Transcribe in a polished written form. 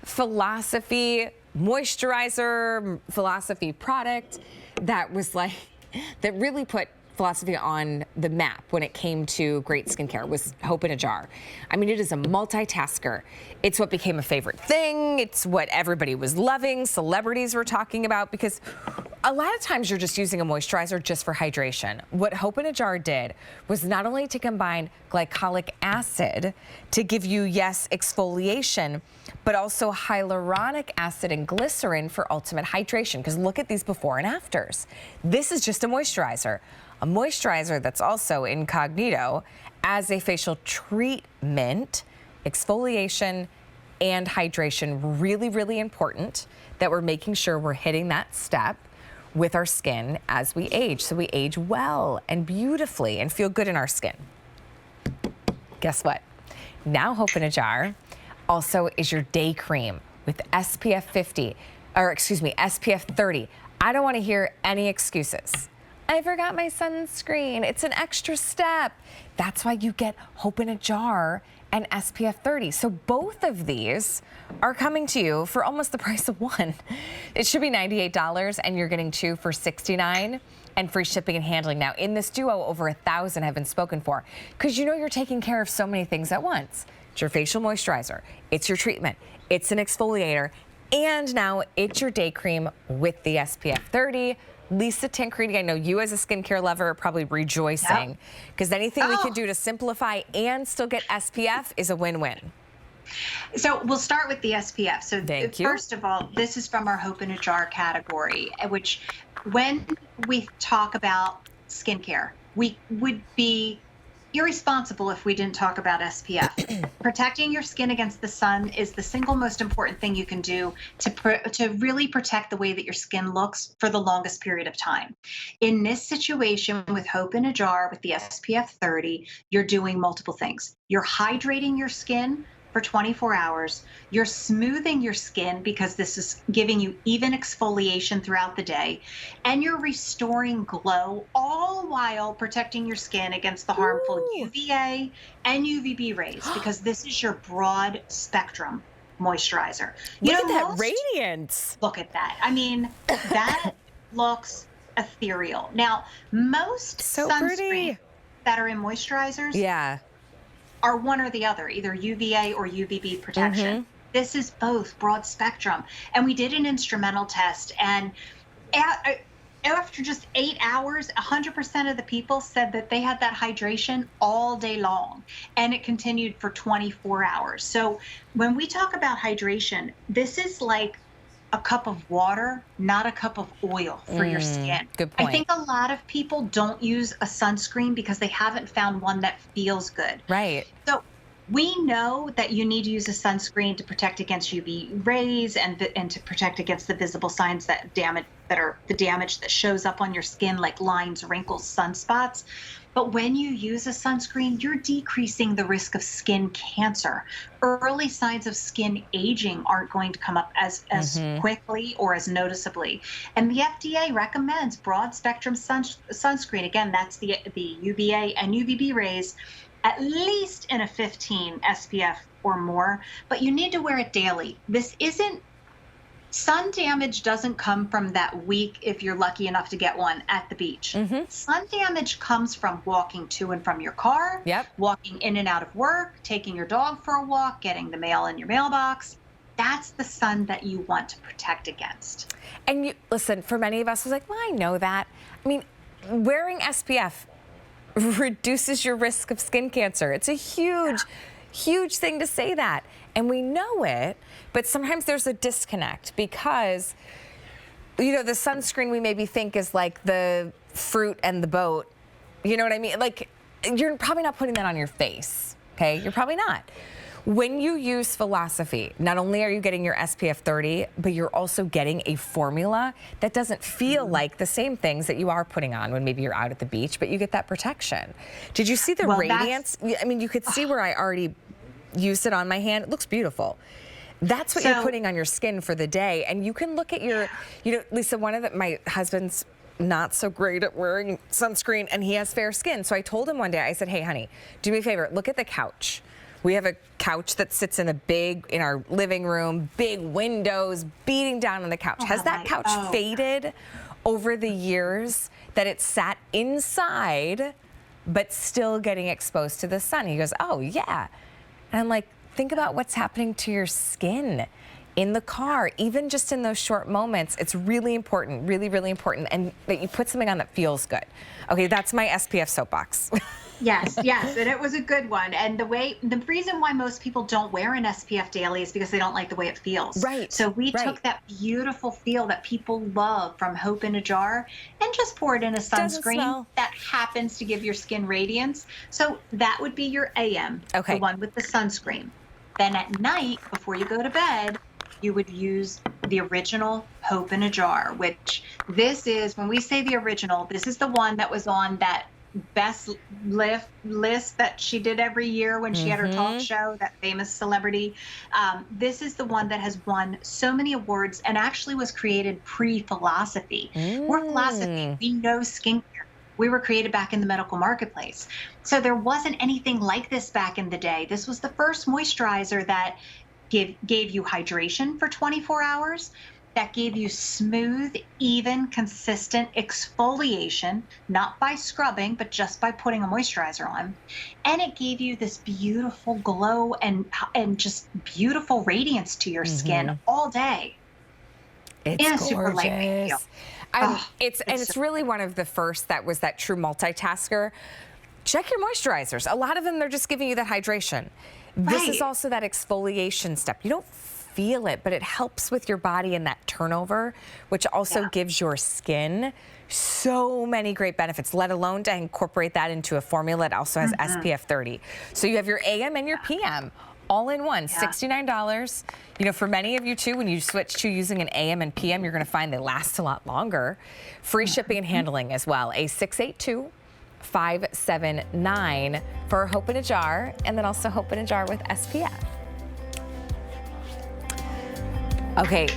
philosophy moisturizer, philosophy product that was like, that really put philosophy on the map when it came to great skincare was Hope in a Jar. I mean, it is a multitasker. It's what became a favorite thing. It's what everybody was loving. Celebrities were talking about, because a lot of times you're just using a moisturizer just for hydration. What Hope in a Jar did was not only to combine glycolic acid to give you, yes, exfoliation, but also hyaluronic acid and glycerin for ultimate hydration. Because look at these before and afters. This is just a moisturizer that's also incognito as a facial treatment, exfoliation, and hydration. Really, really important that we're making sure we're hitting that step with our skin as we age, so we age well and beautifully and feel good in our skin. Guess what? Now Hope in a Jar also is your day cream with SPF 50, or excuse me, SPF 30. I don't want to hear any excuses. I forgot my sunscreen. It's an extra step. That's why you get Hope in a Jar and SPF 30. So both of these are coming to you for almost the price of one. It should be $98 and you're getting two for $69 and free shipping and handling. Now in this duo, over 1,000 have been spoken for, because you know you're taking care of so many things at once. It's your facial moisturizer, it's your treatment, it's an exfoliator, and now it's your day cream with the SPF 30. Lisa Tancredi, I know you as a skincare lover are probably rejoicing, because anything we can do to simplify and still get SPF is a win-win. So we'll start with the SPF. So Thank you. First of all, this is from our Hope in a Jar category, which when we talk about skincare, we would be irresponsible if we didn't talk about SPF. Protecting your skin against the sun is the single most important thing you can do to really protect the way that your skin looks for the longest period of time. In this situation with Hope in a Jar with the SPF 30, you're doing multiple things. You're hydrating your skin for 24 hours. You're smoothing your skin, because this is giving you even exfoliation throughout the day, and you're restoring glow, all while protecting your skin against the harmful UVA and UVB rays, because this is your broad spectrum moisturizer. Look at that radiance. Look at that. I mean, that looks ethereal. Now, most sunscreens that are in moisturizers are one or the other, either UVA or UVB protection. This is both broad spectrum. And we did an instrumental test, and after just 8 hours, 100% of the people said that they had that hydration all day long, and it continued for 24 hours. So when we talk about hydration, this is like a cup of water, not a cup of oil for your skin. Good point. I think a lot of people don't use a sunscreen because they haven't found one that feels good. Right. So we know that you need to use a sunscreen to protect against UV rays and to protect against the visible signs that are the damage that shows up on your skin, like lines, wrinkles, sunspots. But when you use a sunscreen, you're decreasing the risk of skin cancer. Early signs of skin aging aren't going to come up as quickly or as noticeably. And the FDA recommends broad spectrum sunscreen. Again, that's the UVA and UVB rays, at least in a 15 SPF or more, but you need to wear it daily. Sun damage doesn't come from that week if you're lucky enough to get one at the beach. Sun damage comes from walking to and from your car, walking in and out of work, taking your dog for a walk, getting the mail in your mailbox. That's the sun that you want to protect against. And listen, for many of us, it was like, well, I know that. I mean, wearing SPF reduces your risk of skin cancer. It's a huge thing to say that. And we know it, but sometimes there's a disconnect, because, you know, the sunscreen we maybe think is like the fruit and the boat. You know what I mean? Like, you're probably not putting that on your face, okay? You're probably not. When you use Philosophy, not only are you getting your SPF 30, but you're also getting a formula that doesn't feel like the same things that you are putting on when maybe you're out at the beach, but you get that protection. Did you see the radiance? I mean, you could see where I already used it on my hand. It looks beautiful. That's what you're putting on your skin for the day. And you can look at your, you know, Lisa, my husband's not so great at wearing sunscreen, and he has fair skin. So I told him one day, I said, hey, honey, do me a favor, look at the couch. We have a couch that sits in our living room, big windows beating down on the couch. Has that couch faded over the years that it sat inside, but still getting exposed to the sun? He goes, oh yeah. And I'm like, think about what's happening to your skin in the car, even just in those short moments. It's really important, really, really important, and that you put something on that feels good. Okay, that's my SPF soapbox. Yes, yes, and it was a good one. And the reason why most people don't wear an SPF daily is because they don't like the way it feels. Right. So we took that beautiful feel that people love from Hope in a Jar and just poured in a sunscreen that happens to give your skin radiance. So that would be your AM, the one with the sunscreen. Then at night, before you go to bed, you would use the original Hope in a Jar, which this is, when we say the original, this is the one that was on that best list that she did every year when she had her talk show, that famous celebrity. This is the one that has won so many awards and actually was created pre-Philosophy. We're Philosophy. We know skincare. We were created back in the medical marketplace. So there wasn't anything like this back in the day. This was the first moisturizer that gave you hydration for 24 hours, that gave you smooth, even, consistent exfoliation, not by scrubbing, but just by putting a moisturizer on. And it gave you this beautiful glow and just beautiful radiance to your skin all day. It's super lightweight feel. It's really one of the first that was that true multitasker. Check your moisturizers. A lot of them, they're just giving you that hydration. This is also that exfoliation step. You don't feel it, but it helps with your body and that turnover, which also gives your skin so many great benefits, let alone to incorporate that into a formula that also has SPF 30. So you have your AM and your PM all in one, $69. You know, for many of you too, when you switch to using an AM and PM, you're gonna find they last a lot longer. Free shipping and handling as well. A 682-579 for Hope in a Jar, and then also Hope in a Jar with SPF. Okay.